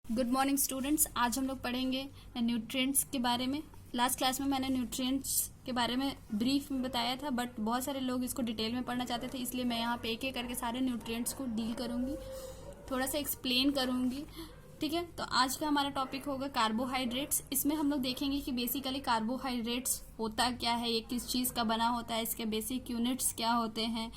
Good morning students. आज हम लोग पढ़ेंगे न्यूट्रिएंट्स के बारे में। लास्ट क्लास में मैंने न्यूट्रिएंट्स के बारे में ब्रीफ में बताया था, बट बहुत सारे लोग इसको डिटेल में पढ़ना चाहते थे, इसलिए मैं यहाँ पे एक एक करके सारे न्यूट्रिएंट्स को डील करूँगी, थोड़ा सा एक्सप्लेन करूँगी। ठीक है, तो आज का हमारा टॉपिक होगा कार्बोहाइड्रेट्स। इसमें हम लोग देखेंगे कि बेसिकली कार्बोहाइड्रेट्स होता क्या है, ये किस चीज़ का बना होता है, इसके बेसिक यूनिट्स क्या होते हैं,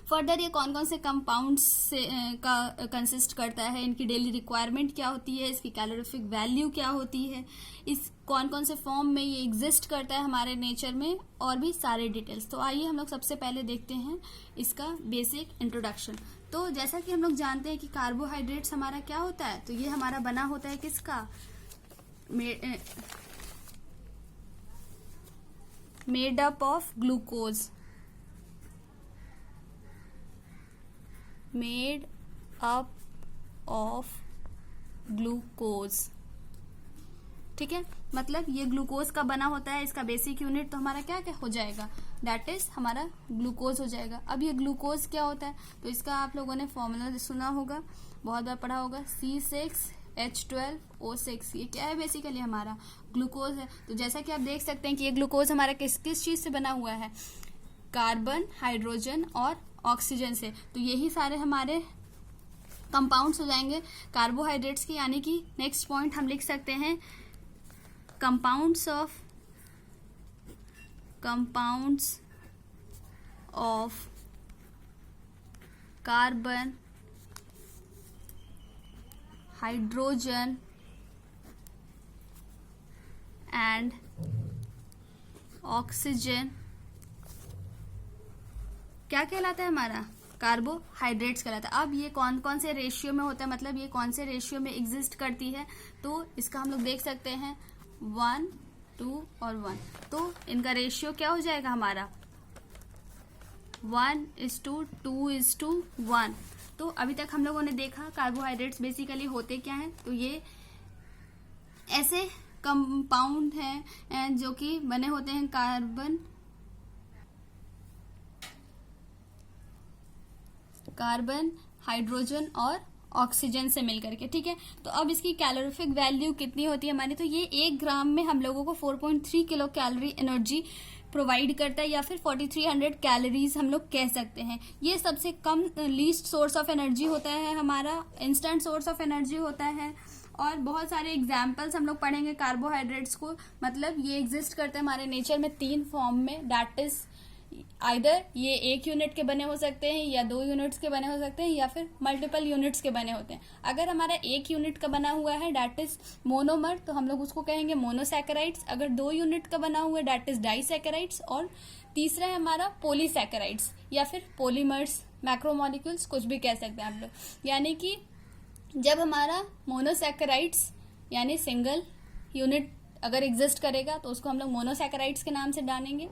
फर्दर ये कौन कौन से कंपाउंड्स से का कंसिस्ट करता है, इनकी डेली रिक्वायरमेंट क्या होती है, इसकी कैलोरीफिक वैल्यू क्या होती है, इस कौन कौन से फॉर्म में ये एग्जिस्ट करता है हमारे नेचर में, और भी सारे डिटेल्स। तो आइए हम लोग सबसे पहले देखते हैं इसका बेसिक इंट्रोडक्शन। तो जैसा कि हम लोग जानते हैं कि कार्बोहाइड्रेट्स हमारा क्या होता है, तो ये हमारा बना होता है किसका, made up of glucose, made up of glucose. ठीक है, मतलब ये ग्लूकोज का बना होता है। इसका बेसिक यूनिट तो हमारा क्या क्या हो जाएगा, दैट इज हमारा ग्लूकोज हो जाएगा। अब ये ग्लूकोज क्या होता है, तो इसका आप लोगों ने फॉर्मूला सुना होगा, बहुत बार पढ़ा होगा, C6H12O6। ये क्या है, बेसिकली हमारा ग्लूकोज है। तो जैसा कि आप देख सकते हैं कि ये ग्लूकोज हमारा किस किस चीज से बना हुआ है, कार्बन, हाइड्रोजन और ऑक्सीजन से। तो यही सारे हमारे कंपाउंड्स हो जाएंगे कार्बोहाइड्रेट्स के। यानी कि नेक्स्ट पॉइंट हम लिख सकते हैं compounds of carbon, hydrogen and oxygen क्या कहलाता है, हमारा कार्बोहाइड्रेट्स कहलाता है। अब ये कौन कौन से रेशियो में होता है, मतलब ये कौन से रेशियो में एग्जिस्ट करती है, तो इसका हम लोग देख सकते हैं 1, 2 और 1। तो इनका रेशियो क्या हो जाएगा हमारा 1:2:1। तो अभी तक हम लोगों ने देखा कार्बोहाइड्रेट्स बेसिकली होते क्या हैं, तो ये ऐसे कंपाउंड हैं जो कि बने होते हैं कार्बन, हाइड्रोजन और ऑक्सीजन से मिलकर के। ठीक है, तो अब इसकी कैलोरीफिक वैल्यू कितनी होती है हमारी, तो ये 1 ग्राम में हम लोगों को 4.3 किलो कैलोरी एनर्जी प्रोवाइड करता है, या फिर 4300 कैलोरीज हम लोग कह सकते हैं। ये सबसे कम लीस्ट सोर्स ऑफ एनर्जी होता है, हमारा इंस्टेंट सोर्स ऑफ एनर्जी होता है। और बहुत सारे एग्जाम्पल्स हम लोग पढ़ेंगे कार्बोहाइड्रेट्स को, मतलब ये एग्जिस्ट करते हैं हमारे नेचर में 3 फॉर्म में, दैट इज आइदर ये 1 यूनिट के बने हो सकते हैं, या 2 यूनिट्स के बने हो सकते हैं, या फिर मल्टीपल यूनिट्स के बने होते हैं। अगर हमारा 1 यूनिट का बना हुआ है दैट इज मोनोमर, तो हम लोग उसको कहेंगे मोनोसैकेराइड्स। अगर 2 यूनिट का बना हुआ है दैट इज डाइसैकेराइड्स, और तीसरा है हमारा पॉलीसैकेराइड्स या फिर पॉलीमर्स, मैक्रोमोलिक्यूल्स, कुछ भी कह सकते हैं आप लोग। यानी कि जब हमारा मोनोसैकेराइड्स यानी सिंगल यूनिट अगर एग्जिस्ट करेगा तो उसको हम लोग मोनोसैकेराइड्स के नाम से जानेंगे।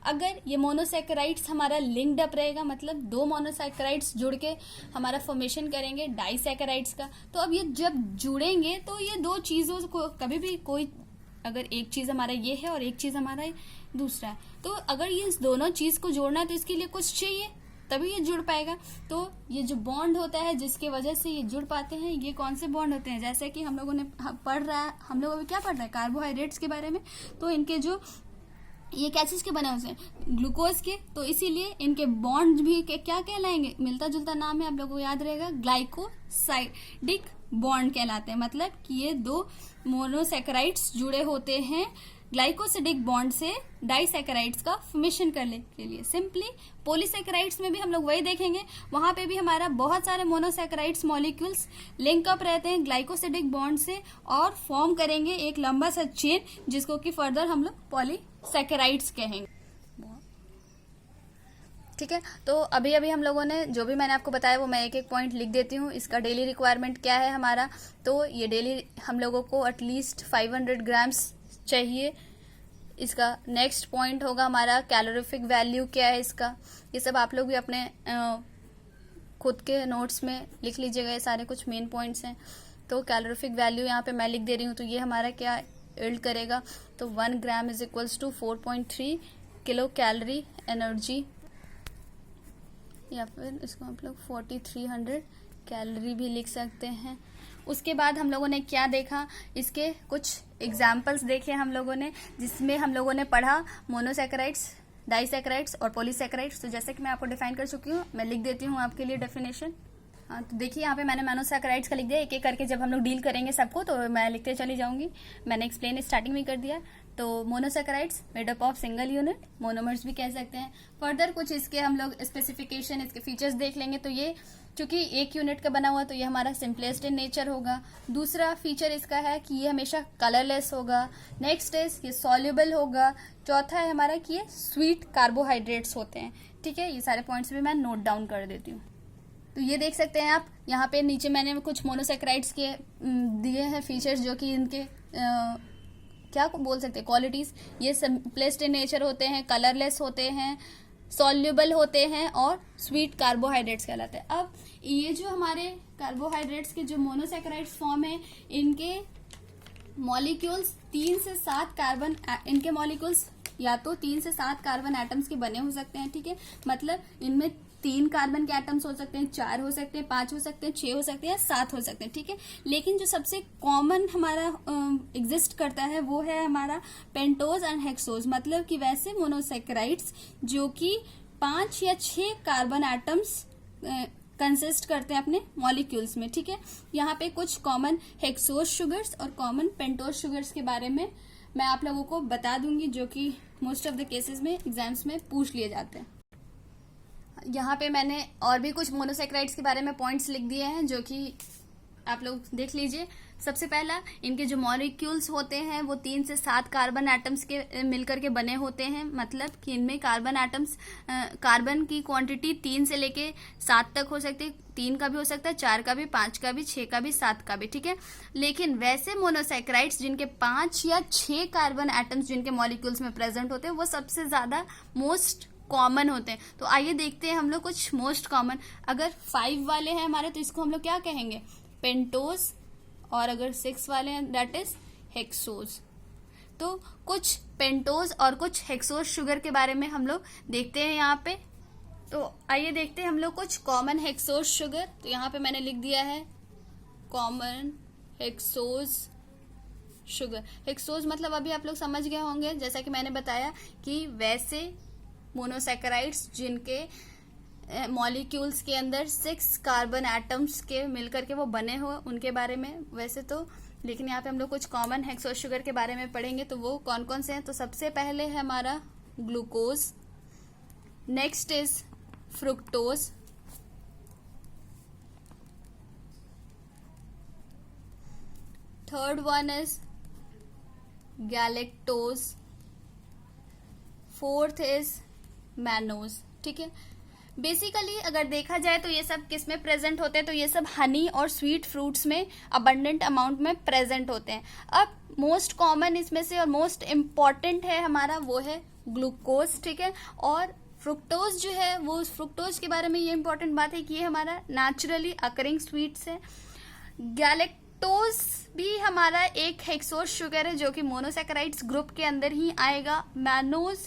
अगर ये मोनोसैकेराइड्स हमारा लिंक्ड अप रहेगा, मतलब 2 मोनोसैकेराइड्स जुड़ के हमारा फॉर्मेशन करेंगे डाइसैकेराइड्स का, तो अब ये जब जुड़ेंगे तो ये 2 चीजों को कभी भी कोई, अगर एक चीज हमारा ये है और एक चीज हमारा दूसरा है, तो अगर ये इस दोनों चीज को जोड़ना है तो इसके लिए कुछ चाहिए, तभी ये जुड़ पाएगा। तो ये जो बॉन्ड होता है जिसके वजह से ये जुड़ पाते हैं, ये कौन से बॉन्ड होते हैं, जैसे कि हम लोगों ने हम लोग अभी क्या पढ़ रहे हैं कार्बोहाइड्रेट्स के बारे में, तो इनके जो ये क्या चीज के बने हुए हैं, ग्लूकोज के, तो इसीलिए इनके बॉन्ड भी क्या कहलाएंगे, मिलता जुलता नाम है, आप लोगों को याद रहेगा, ग्लाइकोसाइडिक बॉन्ड कहलाते हैं। मतलब कि ये 2 मोनोसैकेराइड्स जुड़े होते हैं ग्लाइकोसिडिक बॉन्ड से डाइसैकेराइड्स का फॉर्मेशन करने के लिए। सिंपली पॉलीसैकेराइड्स में भी हम लोग वही देखेंगे, वहां पे भी हमारा बहुत सारे मोनोसैकेराइड्स मॉलिक्यूल्स लिंक अप रहते हैं ग्लाइकोसिडिक बॉन्ड से और फॉर्म करेंगे एक लंबा सा चेन, जिसको कि फर्दर हम लोग पॉलीसैकेराइड्स कहेंगे। ठीक है, तो अभी अभी हम लोगों ने जो भी मैंने आपको बताया वो मैं एक एक पॉइंट लिख देती हूँ। इसका डेली रिक्वायरमेंट क्या है हमारा, तो ये डेली हम लोगों को एटलीस्ट 500 ग्राम्स चाहिए। इसका नेक्स्ट पॉइंट होगा हमारा कैलोरीफिक वैल्यू क्या है इसका, ये सब आप लोग भी अपने खुद के नोट्स में लिख लीजिएगा, ये सारे कुछ मेन पॉइंट्स हैं। तो कैलोरीफिक वैल्यू यहाँ पे मैं लिख दे रही हूँ, तो ये हमारा क्या इल्ड करेगा, तो 1 gram is equals to 4.3 kilocalorie energy, या फिर इसको हम लोग 4300 कैलोरी भी लिख सकते हैं। उसके बाद हम लोगों ने क्या देखा, इसके कुछ एग्जाम्पल्स देखे हम लोगों ने, जिसमें हम लोगों ने पढ़ा मोनोसैकेराइड्स, डाइसैकेराइड्स और पॉलीसैकेराइड्स। तो जैसे कि मैं आपको डिफाइन कर चुकी हूँ, मैं लिख देती हूँ आपके लिए डेफिनेशन। हाँ, तो देखिए यहाँ पे मैंने मोनोसैकेराइड्स का लिख दिया, एक एक करके जब हम लोग डील करेंगे सबको तो मैं लिखते चली जाऊंगी। मैंने एक्सप्लेन स्टार्टिंग में कर दिया। तो monosaccharides made up of single unit, monomers भी कह सकते हैं। फर्दर कुछ इसके हम लोग स्पेसिफिकेशन, इसके फीचर्स देख लेंगे। तो ये चूंकि एक यूनिट का बना हुआ तो ये हमारा सिंपलेस्ट इन नेचर होगा। दूसरा फीचर इसका है कि ये हमेशा कलरलेस होगा। नेक्स्ट इज ये सॉल्युबल होगा। चौथा है हमारा कि ये स्वीट कार्बोहाइड्रेट्स होते हैं। ठीक है, ये सारे पॉइंट्स भी मैं नोट डाउन कर देती हूँ। तो ये देख सकते हैं आप, यहाँ पे नीचे मैंने कुछ मोनोसैकेराइड्स के दिए हैं फीचर्स, जो कि इनके क्या बोल सकते हैं, क्वालिटीज। ये सिंपलेस्ट इन नेचर होते हैं, कलरलेस होते हैं, सॉल्युबल होते हैं और स्वीट कार्बोहाइड्रेट्स कहलाते हैं। अब ये जो हमारे कार्बोहाइड्रेट्स के जो मोनोसैकेराइड्स फॉर्म है, इनके मॉलिक्यूल्स 3 से 7 कार्बन, इनके मॉलिक्यूल्स या तो 3 से 7 कार्बन एटम्स के बने हो सकते हैं। ठीक है, मतलब इनमें 3 कार्बन के एटम्स हो सकते हैं, 4 हो सकते हैं, 5 हो सकते हैं, 6 हो सकते हैं, 7 हो सकते हैं। ठीक है, लेकिन जो सबसे कॉमन हमारा एग्जिस्ट करता है वो है हमारा पेंटोज एंड हेक्सोज। मतलब कि वैसे मोनोसैकेराइड्स जो कि 5 या 6 कार्बन एटम्स कंसिस्ट करते हैं अपने मॉलिक्यूल्स में। ठीक है, यहाँ पे कुछ कॉमन हेक्सोज शुगर्स और कॉमन पेंटोज शुगर्स के बारे में मैं आप लोगों को बता दूंगी, जो कि मोस्ट ऑफ द केसेस में एग्जाम्स में पूछ लिए जाते हैं। यहाँ पे मैंने और भी कुछ मोनोसैकेराइड्स के बारे में पॉइंट्स लिख दिए हैं, जो कि आप लोग देख लीजिए। सबसे पहला, इनके जो मॉलिक्यूल्स होते हैं वो 3 से 7 कार्बन एटम्स के मिलकर के बने होते हैं। मतलब कि इनमें कार्बन एटम्स, कार्बन की क्वांटिटी 3 से लेके 7 तक हो सकती है। 3 का भी हो सकता है, 4 का भी, 5 का भी, 6 का भी, 7 का भी। ठीक है, लेकिन वैसे मोनोसैकेराइड्स जिनके 5 या 6 कार्बन एटम्स जिनके मॉलिक्यूल्स में प्रेजेंट होते हैं वो सबसे ज्यादा मोस्ट कॉमन होते हैं। तो आइए देखते हैं हम लोग कुछ मोस्ट कॉमन। अगर 5 वाले हैं हमारे तो इसको हम लोग क्या कहेंगे, पेंटोज, और अगर 6 वाले हैं दैट इज हेक्सोज। तो कुछ पेंटोज और कुछ हेक्सोज शुगर के बारे में हम लोग देखते हैं यहाँ पे। तो आइए देखते हैं हम लोग कुछ कॉमन हेक्सोज शुगर। तो यहाँ पे मैंने लिख दिया है कॉमन हेक्सोज शुगर। हेक्सोज मतलब अभी आप लोग समझ गए होंगे, जैसा कि मैंने बताया कि वैसे मोनोसैकेराइड्स जिनके मॉलिक्यूल्स के अंदर 6 कार्बन एटम्स के मिलकर के वो बने हो, उनके बारे में वैसे तो। लेकिन यहाँ पे हम लोग कुछ कॉमन हेक्सोज शुगर के बारे में पढ़ेंगे। तो वो कौन कौन से हैं, तो सबसे पहले है हमारा glucose, next is fructose, third one is galactose, fourth is mannose. ठीक है, बेसिकली अगर देखा जाए तो ये सब किस में प्रेजेंट होते हैं, तो ये सब हनी और स्वीट फ्रूट्स में अबंडेंट अमाउंट में प्रेजेंट होते हैं। अब मोस्ट कॉमन इसमें से और मोस्ट इम्पॉर्टेंट है हमारा वो है ग्लूकोज। ठीक है, और फ्रुक्टोज जो है, वो फ्रुक्टोज के बारे में ये इंपॉर्टेंट बात है कि ये हमारा नेचुरली अकरिंग स्वीट्स है। गैलेक्टोज भी हमारा एक हेक्सोज शुगर है जो कि मोनोसैकेराइड्स ग्रुप के अंदर ही आएगा। मैनोज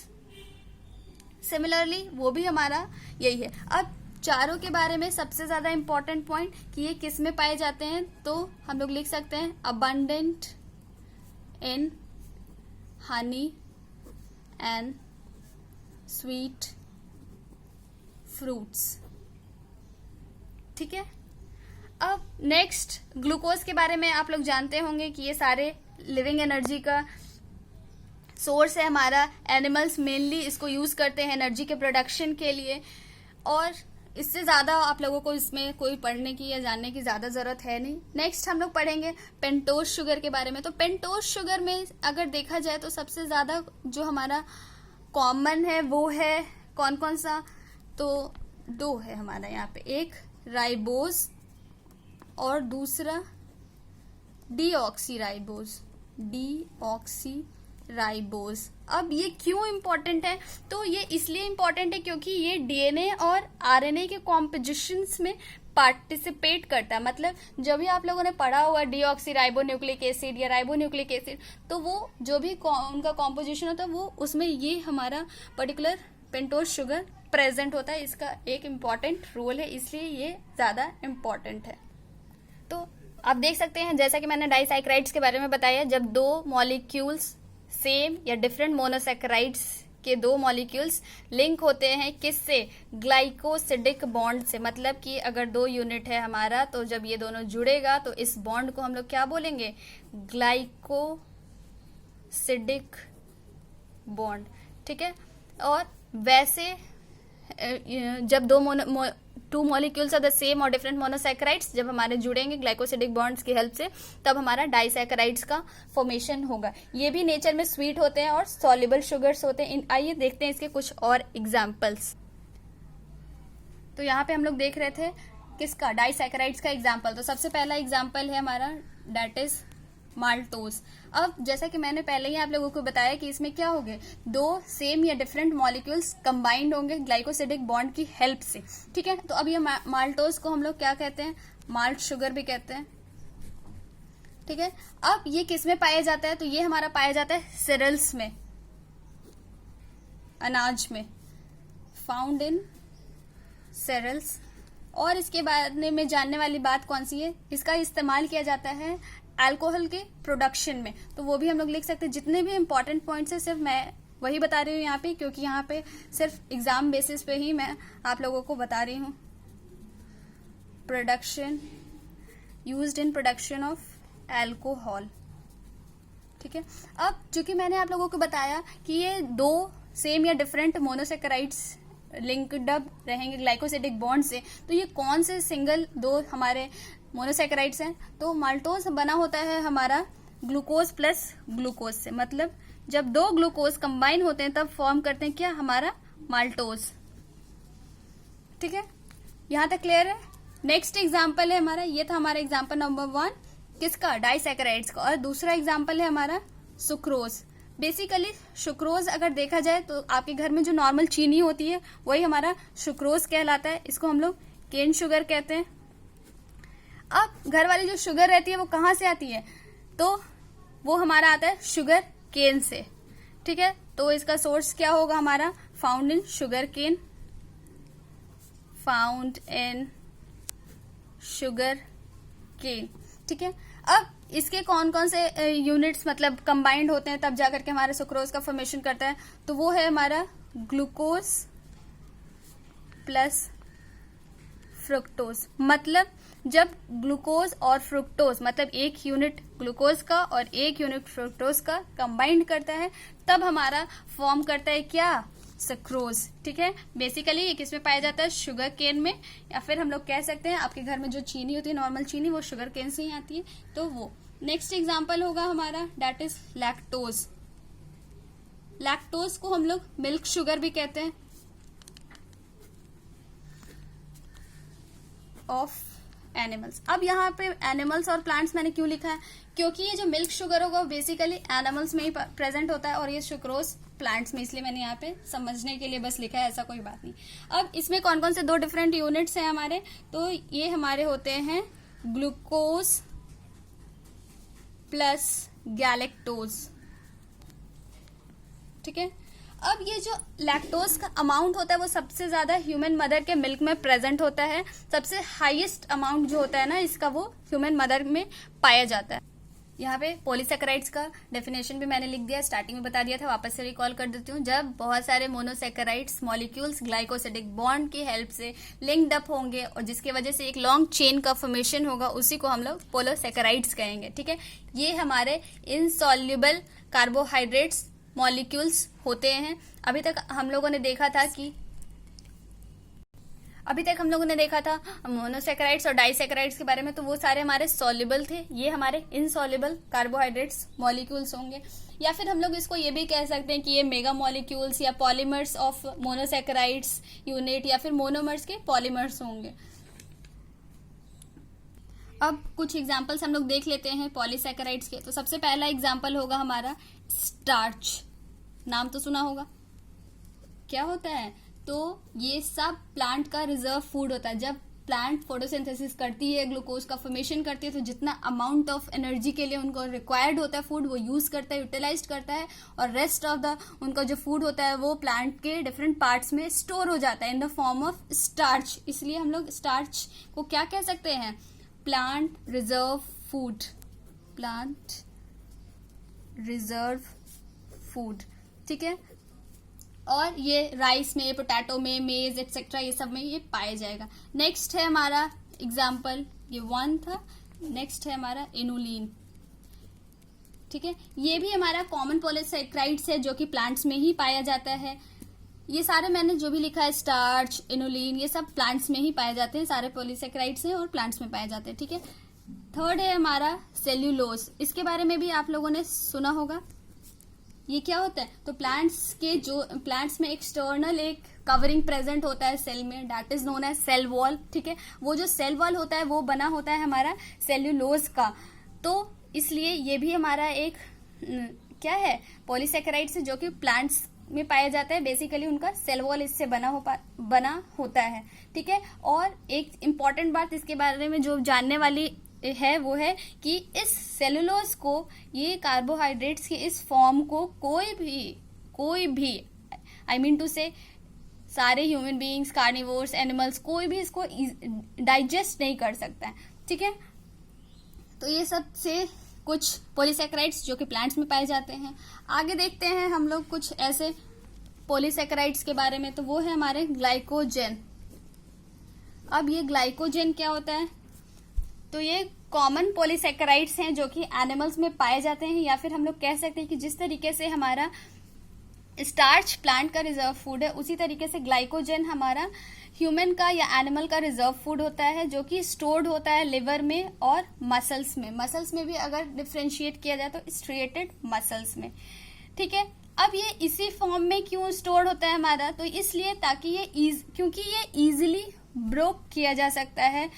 सिमिलरली वो भी हमारा यही है। अब चारों के बारे में सबसे ज्यादा इंपॉर्टेंट पॉइंट कि ये किस में पाए जाते हैं, तो हम लोग लिख सकते हैं abundant in honey and sweet fruits. ठीक है, अब नेक्स्ट ग्लूकोज के बारे में आप लोग जानते होंगे कि ये सारे लिविंग एनर्जी का सोर्स है हमारा। एनिमल्स मेनली इसको यूज करते हैं एनर्जी के प्रोडक्शन के लिए, और इससे ज्यादा आप लोगों को इसमें कोई पढ़ने की या जानने की ज्यादा जरूरत है नहीं। नेक्स्ट हम लोग पढ़ेंगे पेंटोज शुगर के बारे में। तो पेंटोज शुगर में अगर देखा जाए तो सबसे ज्यादा जो हमारा कॉमन है वो है कौन कौन सा, तो 2 है हमारा यहाँ पे, एक राइबोज और दूसरा डीऑक्सीराइबोज। डीऑक्सीराइबोज। अब ये क्यों इंपॉर्टेंट है, तो ये इसलिए इंपॉर्टेंट है क्योंकि ये डीएनए और आरएनए के कॉम्पोजिशंस में पार्टिसिपेट करता है। मतलब जब भी आप लोगों ने पढ़ा हुआ डीऑक्सीराइबोन्यूक्लिक एसिड या राइबोन्यूक्लिक एसिड, तो वो जो भी उनका कॉम्पोजिशन होता है वो उसमें ये हमारा पर्टिकुलर पेंटोज शुगर प्रेजेंट होता है। इसका एक इम्पॉर्टेंट रोल है, इसलिए ये ज्यादा इम्पॉर्टेंट है। तो आप देख सकते हैं जैसा कि मैंने डाइसैकेराइड्स के बारे में बताया, जब दो मॉलिक्यूल्स सेम या डिफरेंट मोनोसैकेराइड्स के दो मॉलिक्यूल्स लिंक होते हैं किससे, ग्लाइकोसिडिक बॉन्ड से। मतलब कि अगर दो यूनिट है हमारा, तो जब ये दोनों जुड़ेगा तो इस बॉन्ड को हम लोग क्या बोलेंगे, ग्लाइकोसिडिक बॉन्ड। ठीक है, और वैसे जब two molecules of the same और डिफरेंट मोनोसैकेराइड्स जब हमारे जुड़ेंगे ग्लाइकोसिडिक बॉन्ड्स की हेल्प से, तब हमारा डाइसैकेराइड्स का फॉर्मेशन होगा। ये भी नेचर में स्वीट होते हैं और सॉल्युबल शुगर्स होते हैं। आइए देखते हैं इसके कुछ और एग्जांपल्स। तो यहाँ पे हम लोग देख रहे थे किसका, डाइसैकेराइड्स का एग्जाम्पल। तो सबसे पहला एग्जाम्पल है हमारा, दैट इज माल्टोज। अब जैसा कि मैंने पहले ही आप लोगों को बताया कि इसमें क्या होंगे, दो सेम या डिफरेंट मॉलिक्यूल्स कंबाइंड होंगे ग्लाइकोसिडिक बॉन्ड की हेल्प से। ठीक है, तो अब ये माल्टोज को हम लोग क्या कहते हैं, माल्ट शुगर भी कहते हैं। ठीक है, अब ये किस में पाया जाता है, तो ये हमारा पाया जाता है सीरियल्स में, अनाज में, फाउंड इन सीरियल्स। और इसके बारे में जानने वाली बात कौन सी है, इसका इस्तेमाल किया जाता है अल्कोहल के प्रोडक्शन में। तो वो भी हम लोग लिख सकते हैं। जितने भी इंपॉर्टेंट पॉइंट्स है सिर्फ मैं वही बता रही हूँ यहाँ पे, क्योंकि यहाँ पे सिर्फ एग्जाम बेसिस पे ही मैं आप लोगों को बता रही हूँ। Production, used in production of alcohol. ठीक है, अब चूंकि मैंने आप लोगों को बताया कि ये दो सेम या डिफरेंट मोनोसैकेराइड्स लिंक्ड अप रहेंगे ग्लाइकोसिडिक बॉन्ड से, तो ये कौन से सिंगल दो हमारे मोनोसैकेराइड्स हैं, तो माल्टोज बना होता है हमारा ग्लूकोज प्लस ग्लूकोज से। मतलब जब दो ग्लूकोज कंबाइन होते हैं तब फॉर्म करते हैं क्या, हमारा माल्टोज। ठीक है, यहां तक क्लियर है। नेक्स्ट एग्जांपल है हमारा, ये था हमारा एग्जांपल नंबर 1 किसका, डाइसैकेराइड्स का। और दूसरा एग्जांपल है हमारा सुक्रोज। बेसिकली सुक्रोज अगर देखा जाए तो आपके घर में जो नॉर्मल चीनी होती है वही हमारा सुक्रोज कहलाता है। इसको हम लोग केन शुगर कहते हैं। अब घर वाली जो शुगर रहती है वो कहाँ से आती है, तो वो हमारा आता है शुगर केन से। ठीक है, तो इसका सोर्स क्या होगा हमारा, found in sugarcane, found in sugarcane. ठीक है, अब इसके कौन कौन से यूनिट्स मतलब कंबाइंड होते हैं तब जाकर के हमारे सुक्रोज का फॉर्मेशन करता है, तो वो है हमारा ग्लूकोज प्लस फ्रुक्टोज। मतलब जब ग्लूकोज और फ्रुक्टोज मतलब एक यूनिट ग्लूकोज का और एक यूनिट फ्रुक्टोज का कंबाइंड करता है, तब हमारा फॉर्म करता है क्या, सक्रोज। ठीक है, बेसिकली ये किसमें पाया जाता है, शुगर केन में, या फिर हम लोग कह सकते हैं आपके घर में जो चीनी होती है नॉर्मल चीनी, वो शुगर केन से ही आती है, तो वो। नेक्स्ट एग्जाम्पल होगा हमारा, दैट इज लैक्टोज। लैक्टोज को हम लोग मिल्क शुगर भी कहते हैं ऑफ एनिमल्स। अब यहाँ पे एनिमल्स और प्लांट्स मैंने क्यों लिखा है, क्योंकि ये जो मिल्क शुगर होगा बेसिकली एनिमल्स में ही प्रेजेंट होता है और ये सुक्रोज प्लांट्स में, इसलिए मैंने यहाँ पे समझने के लिए बस लिखा है, ऐसा कोई बात नहीं। अब इसमें कौन कौन से दो डिफरेंट यूनिट्स हैं हमारे, तो ये हमारे होते हैं ग्लूकोज प्लस गैलेक्टोज। ठीक है, अब ये जो लैक्टोज का अमाउंट होता है वो सबसे ज्यादा ह्यूमन मदर के मिल्क में प्रेजेंट होता है। सबसे हाईएस्ट अमाउंट जो होता है ना इसका, वो ह्यूमन मदर में पाया जाता है। यहाँ पे पॉलीसैकेराइड्स का डेफिनेशन भी मैंने लिख दिया, स्टार्टिंग में बता दिया था, वापस से रिकॉल कर देती हूँ। जब बहुत सारे मोनोसैकेराइड्स मॉलिक्यूल्स ग्लाइकोसिडिक बॉन्ड की हेल्प से लिंक्ड अप होंगे और जिसकी वजह से एक लॉन्ग चेन का फॉर्मेशन होगा, उसी को हम लोग पॉलीसैकेराइड्स कहेंगे। ठीक है, ये हमारे इनसॉल्युबल कार्बोहाइड्रेट्स मॉलिक्यूल्स होते हैं। अभी तक हम लोगों ने देखा था मोनोसैकेराइड्स और डाइसैकेराइड्स के बारे में, तो वो सारे हमारे सॉल्युबल थे, ये हमारे इनसॉल्युबल कार्बोहाइड्रेट्स मॉलिक्यूल्स होंगे। या फिर हम लोग इसको ये भी कह सकते हैं कि ये मेगा मॉलिक्यूल्स या पॉलीमर्स ऑफ मोनोसैकेराइड्स यूनिट या फिर मोनोमर्स के पॉलीमर्स होंगे। अब कुछ एग्जाम्पल्स हम लोग देख लेते हैं पॉलीसैकेराइड्स के। तो सबसे पहला एग्जाम्पल होगा हमारा स्टार्च। नाम तो सुना होगा, क्या होता है, तो ये सब प्लांट का रिजर्व फूड होता है। जब प्लांट फोटोसिंथेसिस करती है, ग्लूकोज का फॉर्मेशन करती है, तो जितना अमाउंट ऑफ एनर्जी के लिए उनको रिक्वायर्ड होता है फूड, वो यूज करता है, यूटिलाइज करता है, और रेस्ट ऑफ द उनका जो फूड होता है वो प्लांट के डिफरेंट पार्ट्स में स्टोर हो जाता है in the form of starch. इसलिए हम लोग स्टार्च को क्या कह सकते हैं, plant reserve food, plant reserve food, ठीक है। और ये राइस में, पोटैटो में, मेज एक्सेट्रा ये सब में ये पाया जाएगा। नेक्स्ट है हमारा एग्जाम्पल, ये 1 था। नेक्स्ट है हमारा इनुलिन, ठीक है। ये भी हमारा कॉमन पॉलीसैकेराइड्स है जो कि प्लांट्स में ही पाया जाता है। ये सारे मैंने जो भी लिखा है, स्टार्च, इनुलिन, ये सब प्लांट्स में ही पाए जाते हैं, सारे पॉलीसैकेराइड्स हैं और प्लांट्स में पाए जाते हैं, ठीक है। थर्ड है हमारा सेल्यूलोज, इसके बारे में भी आप लोगों ने सुना होगा। ये क्या होता है, तो प्लांट्स में एक्सटर्नल एक कवरिंग प्रेजेंट होता है सेल में, that is known as cell wall, ठीक है। वो जो सेल वॉल होता है वो बना होता है हमारा सेल्यूलोज का। तो इसलिए ये भी हमारा एक क्या है, पॉलीसैकेराइड्स है जो कि प्लांट्स में पाया जाता है। बेसिकली उनका सेल वॉल इससे बना होता है, ठीक है। और एक इम्पॉर्टेंट बात इसके बारे में जो जानने वाली है वो है कि इस सेलुलोज को, ये कार्बोहाइड्रेट्स के इस फॉर्म को कोई भी आई मीन टू से सारे ह्यूमन बीइंग्स, कार्निवोर्स, एनिमल्स, कोई भी इसको डाइजेस्ट नहीं कर सकता है, ठीक है। तो ये सब से कुछ पॉलीसैकेराइड्स जो कि प्लांट्स में पाए जाते हैं। आगे देखते हैं हम लोग कुछ ऐसे पॉलीसैकेराइड्स के बारे में, तो वो है हमारे ग्लाइकोजन। अब ये ग्लाइकोजन क्या होता है, तो ये कॉमन पॉलीसैकेराइड्स हैं जो कि एनिमल्स में पाए जाते हैं, या फिर हम लोग कह सकते हैं कि जिस तरीके से हमारा स्टार्च प्लांट का रिजर्व फूड है, उसी तरीके से ग्लाइकोजन हमारा ह्यूमन का या एनिमल का रिजर्व फूड होता है, जो कि स्टोर्ड होता है लिवर में और मसल्स में। मसल्स में भी अगर डिफ्रेंशिएट किया जाए तो स्ट्रिएटेड मसल्स में, ठीक है। अब ये इसी फॉर्म में क्यों स्टोर्ड होता है हमारा, तो इसलिए ताकि क्योंकि ये इजीली ब्रोक किया जा सकता है।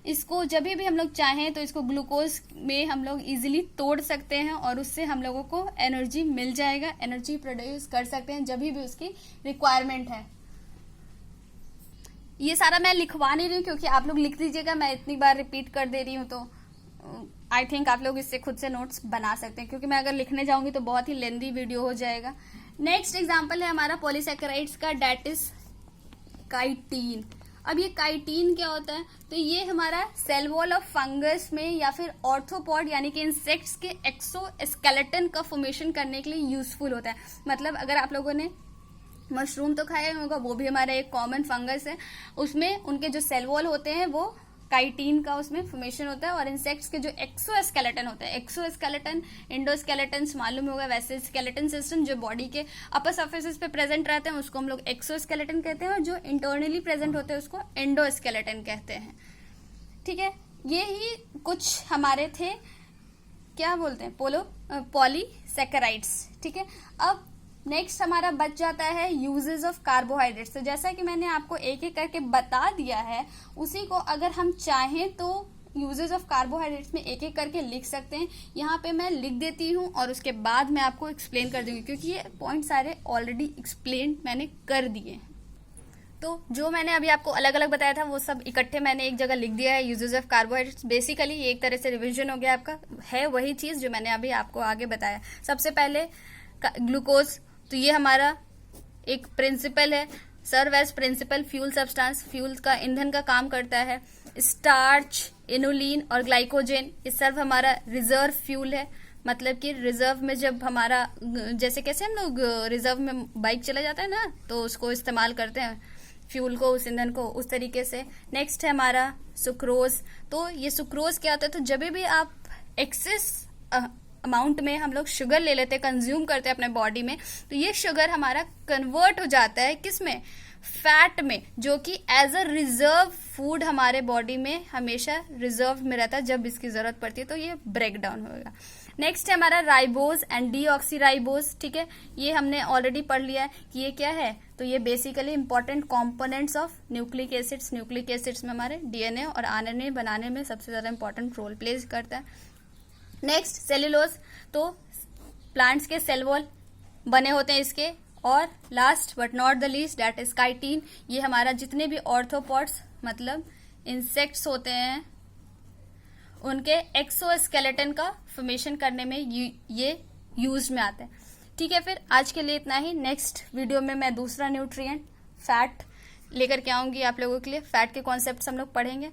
इसको जब भी हम लोग चाहें तो इसको ग्लूकोज में हम लोग इजीली तोड़ सकते हैं और उससे हम लोगों को एनर्जी मिल जाएगा, एनर्जी प्रोड्यूस कर सकते हैं जब भी उसकी रिक्वायरमेंट है। ये सारा मैं लिखवा नहीं रही हूँ क्योंकि आप लोग लिख लीजिएगा, मैं इतनी बार रिपीट कर दे रही हूँ, तो आई थिंक आप लोग इससे खुद से नोट्स बना सकते हैं, क्योंकि मैं अगर लिखने जाऊंगी तो बहुत ही लेंदी वीडियो हो जाएगा। नेक्स्ट एग्जाम्पल है हमारा पॉलीसैकेराइड्स का, डेट इज काइटीन। अब ये काइटीन क्या होता है, तो ये हमारा सेल वॉल ऑफ फंगस में या फिर ऑर्थोपॉड यानी कि इंसेक्ट्स के एक्सोस्केलेटन का फॉर्मेशन करने के लिए यूजफुल होता है। मतलब अगर आप लोगों ने मशरूम तो खाया होगा, वो भी हमारा एक कॉमन फंगस है, उसमें उनके जो सेल वॉल होते हैं वो काइटीन का उसमें फॉर्मेशन होता है। और इंसेक्ट्स के जो एक्सोस्केलेटन होता है, एक्सोस्केलेटन इंडोस्केलेटन मालूम होगा, वैसे स्केलेटन सिस्टम जो बॉडी के अपर सरफेसेस पे प्रेजेंट रहते हैं उसको हम लोग एक्सोस्केलेटन कहते हैं, और जो इंटरनली प्रेजेंट होते हैं उसको एंडोस्केलेटन कहते हैं, ठीक है। ये ही कुछ हमारे थे, क्या बोलते हैं, पॉलीसैकेराइड्स, ठीक है। अब नेक्स्ट हमारा बच जाता है यूजेस ऑफ कार्बोहाइड्रेट्स। तो जैसा कि मैंने आपको एक एक करके बता दिया है, उसी को अगर हम चाहें तो यूजेस ऑफ कार्बोहाइड्रेट्स में एक एक करके लिख सकते हैं। यहाँ पे मैं लिख देती हूँ और उसके बाद मैं आपको एक्सप्लेन कर दूंगी, क्योंकि ये पॉइंट सारे ऑलरेडी एक्सप्लेन मैंने कर दिए हैं। तो जो मैंने अभी आपको अलग अलग बताया था वो सब इकट्ठे मैंने एक जगह लिख दिया है, यूजेस ऑफ कार्बोहाइड्रेट्स। बेसिकली ये एक तरह से रिविजन हो गया आपका, है वही चीज जो मैंने अभी आपको आगे बताया। सबसे पहले ग्लूकोज, तो ये हमारा एक प्रिंसिपल है, serve as principal fuel substance, fuel का ईंधन का काम करता है। स्टार्च, इनुलिन और ग्लाइकोजन ये सर्व हमारा रिजर्व फ्यूल है। मतलब कि रिजर्व में जब हमारा, जैसे कैसे हम लोग रिजर्व में बाइक चला जाता है ना, तो उसको इस्तेमाल करते हैं फ्यूल को, उस ईंधन को, उस तरीके से। नेक्स्ट है हमारा सुक्रोज। तो ये सुक्रोज क्या होता है, तो जब भी आप एक्सेस अमाउंट में हम लोग शुगर ले लेते हैं, कंज्यूम करते हैं अपने बॉडी में, तो ये शुगर हमारा कन्वर्ट हो जाता है किस में, फैट में, जो कि एज अ रिजर्व फूड हमारे बॉडी में हमेशा रिजर्व में रहता है। जब इसकी जरूरत पड़ती है तो ये ब्रेक डाउन होगा। नेक्स्ट है हमारा राइबोज एंड डीऑक्सीराइबोज, ठीक है। ये हमने ऑलरेडी पढ़ लिया है कि ये क्या है, तो ये basically important components of nucleic acids. Nucleic acids में हमारे डीएनए और आरएनए बनाने में सबसे ज्यादा इंपॉर्टेंट रोल प्ले करता है। नेक्स्ट सेल्यूलोज, तो प्लांट्स के सेल वॉल बने होते हैं इसके। और last but not the least, that is chitin. ये हमारा जितने भी ऑर्थोपॉड्स मतलब इंसेक्ट्स होते हैं उनके एक्सोस्केलेटन का फॉर्मेशन करने में ये यूज में आते हैं, ठीक है। फिर आज के लिए इतना ही। नेक्स्ट वीडियो में मैं दूसरा न्यूट्रिएंट फैट लेकर के आऊंगी आप लोगों के लिए। फैट के कॉन्सेप्ट्स हम लोग पढ़ेंगे।